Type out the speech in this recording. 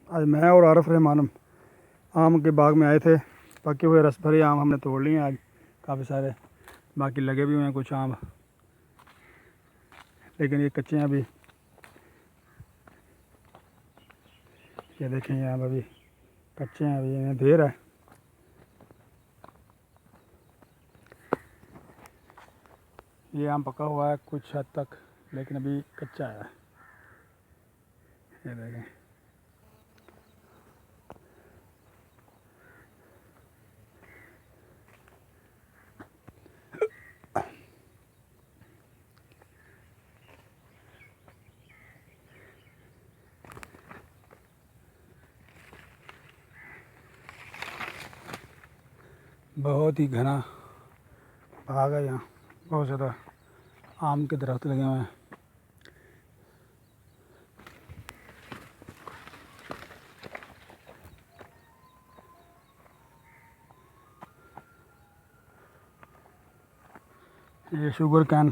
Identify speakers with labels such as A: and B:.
A: आज मैं और आरफ रहमान आम के बाग में आए थे। पके हुए रस भरे आम हमने तोड़ लिए आज काफ़ी सारे, बाकी लगे भी हुए हैं कुछ आम, लेकिन ये कच्चे हैं अभी। ये देखें, ये आम अभी कच्चे हैं, अभी इन्हें देर है। ये आम पका हुआ है कुछ हद तक, लेकिन अभी कच्चा है। ये देखें, बहुत ही घना बाग है यहाँ, बहुत ज़्यादा आम के दरख्त लगे हुए हैं। ये शुगर कैन